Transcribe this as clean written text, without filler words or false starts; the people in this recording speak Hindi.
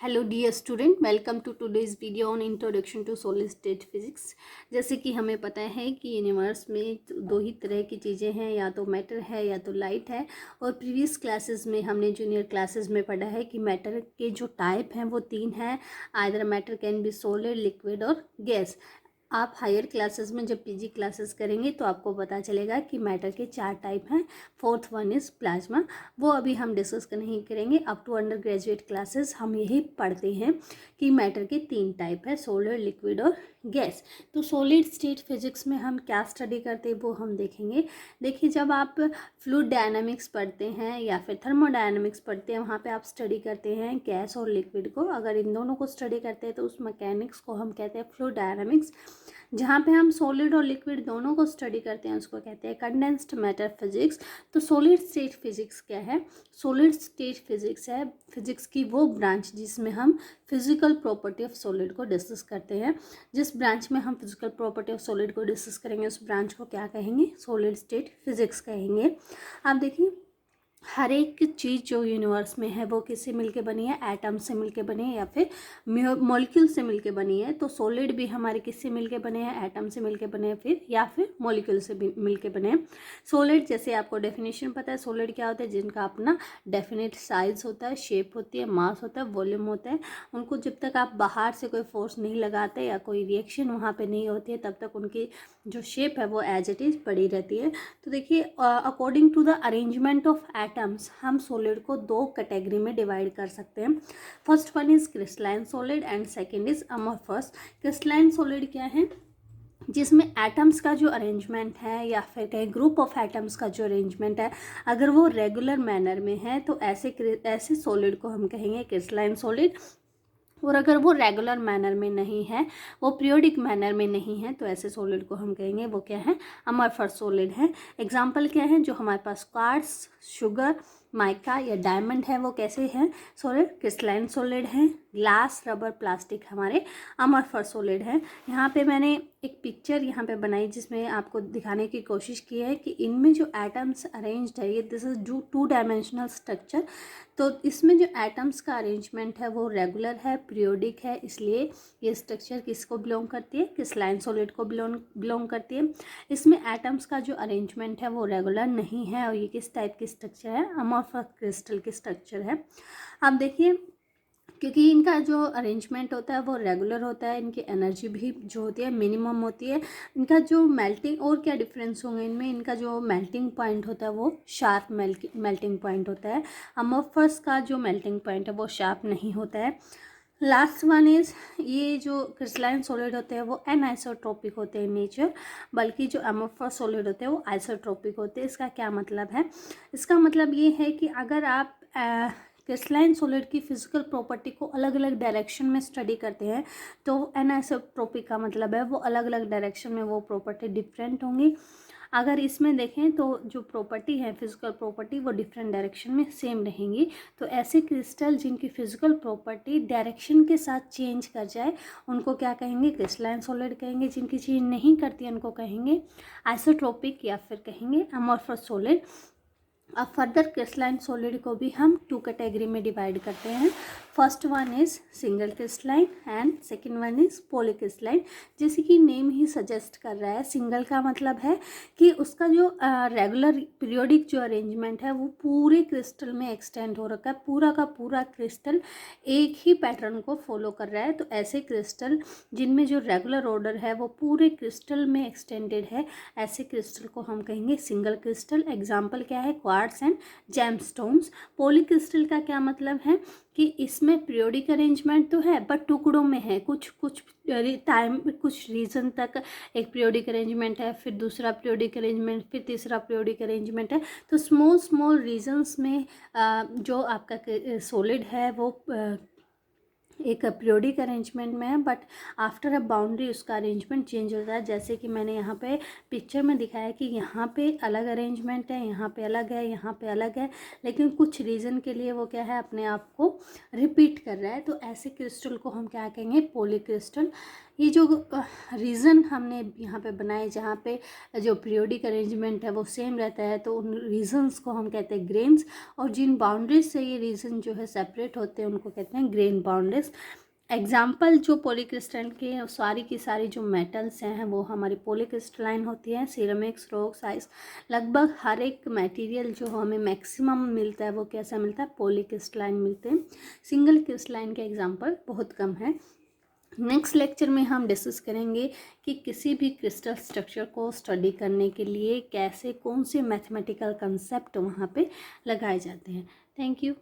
Hello dear student, welcome to today's video on introduction to solid state physics. जैसे कि हमें पता है कि यूनिवर्स में दो ही तरह की चीज़ें हैं, या तो मैटर है या तो लाइट है। और प्रीवियस क्लासेस में हमने जूनियर क्लासेस में पढ़ा है कि मैटर के जो टाइप हैं वो तीन हैं। Either matter can be solid, liquid और गैस। आप हायर क्लासेस में जब पीजी क्लासेस करेंगे तो आपको पता चलेगा कि मैटर के चार टाइप हैं। Fourth one is plasma. वो अभी हम डिस्कस नहीं करेंगे। Up to under graduate classes हम यही पढ़ते हैं कि मैटर के तीन टाइप है, सॉलिड, लिक्विड और गैस। तो सॉलिड स्टेट फिजिक्स में हम क्या स्टडी करते हैं वो हम देखेंगे। देखिए, जब आप फ्लूइड डायनामिक्स पढ़ते हैं या फिर थर्मोडायनामिक्स पढ़ते हैं, वहाँ पे आप स्टडी करते हैं गैस और लिक्विड को। अगर इन दोनों को स्टडी करते हैं तो उस मैकेनिक्स को हम कहते हैं फ्लूइड डायनामिक्स। जहाँ पे हम सॉलिड और लिक्विड दोनों को स्टडी करते हैं उसको कहते हैं कंडेंस्ड मैटर फिजिक्स। तो सॉलिड स्टेट फिजिक्स क्या है? सॉलिड स्टेट फिजिक्स है फिजिक्स की वो ब्रांच जिसमें हम फिजिकल प्रॉपर्टी ऑफ सॉलिड को डिस्कस करते हैं। जिस ब्रांच में हम फिजिकल प्रॉपर्टी ऑफ सॉलिड को डिस्कस करेंगे उस ब्रांच को क्या कहेंगे? सॉलिड स्टेट फिजिक्स कहेंगे। आप देखिए, हर एक चीज़ जो यूनिवर्स में है वो किससे मिलके बनी है? एटम से मिलके बनी है या फिर मॉलिक्यूल से मिलके बनी है। तो सॉलिड भी हमारे किससे मिलके बने हैं? एटम से मिलके बने हैं, फिर या फिर मॉलिक्यूल से भी मिलके बने हैं। सॉलिड, जैसे आपको डेफिनेशन पता है, सॉलिड क्या होता है? जिनका अपना डेफिनेट साइज होता है, शेप होती है, मास होता है, वॉल्यूम होता है। उनको जब तक आप बाहर से कोई फोर्स नहीं लगाते या कोई रिएक्शन वहाँ पे नहीं होती है, तब तक उनकी जो शेप है वो एज इट इज़ पड़ी रहती है। तो देखिए, according to the arrangement of atoms हम सॉलिड को दो कैटेगरी में डिवाइड कर सकते हैं। First one is crystalline solid and second is amorphous. Crystalline solid क्या है? जिसमें एटम्स का जो अरेंजमेंट है या फिर कहीं ग्रुप ऑफ एटम्स का जो अरेंजमेंट है, अगर वो रेगुलर मैनर में है तो ऐसे सॉलिड को हम कहेंगे क्रिस्टलाइन सॉलिड। और अगर वो रेगुलर मैनर में नहीं है, वो पीरियोडिक मैनर में नहीं है, तो ऐसे सॉलिड को हम कहेंगे वो क्या है? अमorphous सॉलिड है। एग्जाम्पल क्या है? जो हमारे पास क्वार्ट्ज, शुगर, माइका या डायमंड है वो कैसे हैं? सॉलिड, क्रिस्टलाइन सॉलिड है। ग्लास, रबर, प्लास्टिक हमारे अमorphous सॉलिड है। यहाँ पे मैंने एक पिक्चर यहाँ पे बनाई जिसमें आपको दिखाने की कोशिश की है कि इनमें जो एटम्स अरेंज्ड है, ये this is two dimensional structure. तो इसमें जो एटम्स का अरेंजमेंट है वो रेगुलर है, पीरियोडिक है, इसलिए ये स्ट्रक्चर किसको बिलोंग करती है? क्रिस्टलाइन सॉलिड को बिलोंग करती है। इसमें एटम्स का जो अरेंजमेंट है वो रेगुलर नहीं है और ये किस टाइप की स्ट्रक्चर है? अमorphous क्रिस्टल की स्ट्रक्चर है। अब देखिए, क्योंकि इनका जो अरेंजमेंट होता है वो रेगुलर होता है, इनकी एनर्जी भी जो होती है मिनिमम होती है। इनका जो मेल्टिंग, और क्या डिफरेंस होंगे इनमें? इनका जो मेल्टिंग पॉइंट होता है वो शार्प मेल्टिंग पॉइंट होता है। अमorphous का जो मेल्टिंग पॉइंट है वो शार्प नहीं होता है। लास्ट वन इज, ये जो क्रिस्टलाइन सॉलिड होते हैं वो एनआइसोट्रोपिक होते हैं नेचर, बल्कि जो अमorphous सॉलिड होते हैं वो आइसोट्रोपिक होते हैं। इसका क्या मतलब है? इसका मतलब ये है कि अगर आप क्रिस्टलाइन सॉलिड की फिजिकल प्रॉपर्टी को अलग अलग डायरेक्शन में स्टडी करते हैं तो एनआइसोट्रोपिक का मतलब है वो अलग अलग डायरेक्शन में वो प्रॉपर्टी डिफरेंट होंगी। अगर इसमें देखें तो जो प्रॉपर्टी है, फिजिकल प्रॉपर्टी, वो डिफरेंट डायरेक्शन में सेम रहेंगी। तो ऐसे क्रिस्टल जिनकी फिजिकल प्रॉपर्टी डायरेक्शन के साथ चेंज कर जाए उनको क्या कहेंगे? क्रिस्टलाइन सॉलिड कहेंगे। जिनकी चेंज नहीं करती उनको कहेंगे आइसोट्रोपिक या फिर कहेंगे अमorphous सॉलिड। अब फर्दर क्रिस्टलाइन सॉलिड को भी हम टू कैटेगरी में डिवाइड करते हैं। First one is single crystalline and second one is polycrystalline. जैसे कि नेम ही सजेस्ट कर रहा है, सिंगल का मतलब है कि उसका जो रेगुलर पीरियोडिक जो अरेंजमेंट है वो पूरे क्रिस्टल में एक्सटेंड हो रखा है। पूरा का पूरा क्रिस्टल एक ही पैटर्न को फॉलो कर रहा है। तो ऐसे क्रिस्टल जिनमें जो रेगुलर ऑर्डर है वो पूरे क्रिस्टल में एक्सटेंडेड है, ऐसे क्रिस्टल को हम कहेंगे सिंगल क्रिस्टल। एग्जाम्पल क्या है? Quartz and gemstones. पॉलीक्रिस्टल का क्या मतलब है? कि इसमें पीरियोडिक अरेंजमेंट तो है बट टुकड़ों में है। कुछ कुछ टाइम, कुछ रीजन तक एक पीरियोडिक अरेंजमेंट है, फिर दूसरा पीरियोडिक अरेंजमेंट, फिर तीसरा पीरियोडिक अरेंजमेंट है। तो स्मॉल स्मॉल रीजन्स में जो आपका सॉलिड है वो एक पीरियोडिक अरेंजमेंट में है, बट आफ्टर अ बाउंड्री उसका अरेंजमेंट चेंज होता है। जैसे कि मैंने यहाँ पे पिक्चर में दिखाया कि यहाँ पे अलग अरेंजमेंट है, यहाँ पे अलग है, यहाँ पे अलग है, लेकिन कुछ रीज़न के लिए वो क्या है, अपने आप को रिपीट कर रहा है। तो ऐसे क्रिस्टल को हम क्या कहेंगे? पॉलीक्रिस्टल। ये जो रीज़न हमने यहाँ पे बनाए जहाँ पे जो पीरियोडिक अरेंजमेंट है वो सेम रहता है, तो उन रीजन्स को हम कहते हैं ग्रेन्स, और जिन बाउंड्रीज से ये रीजन जो है सेपरेट होते हैं उनको कहते हैं ग्रेन बाउंड्रीज। एग्जाम्पल जो पॉलीक्रिस्टलाइन के सारी की सारी जो मेटल्स हैं वो हमारी पॉलीक्रिस्टलाइन होती है, सिरेमिक्स, रॉक, साइज, लगभग हर एक मटेरियल जो हमें मैक्सिमम मिलता है वो कैसा मिलता है, पॉलीक्रिस्टलाइन मिलते हैं। सिंगल क्रिस्टलाइन के एग्जाम्पल बहुत कम है। नेक्स्ट लेक्चर में हम डिस्कस करेंगे कि किसी भी क्रिस्टल स्ट्रक्चर को स्टडी करने के लिए कैसे कौन से मैथमेटिकल कंसेप्ट वहाँ पे लगाए जाते हैं। Thank you.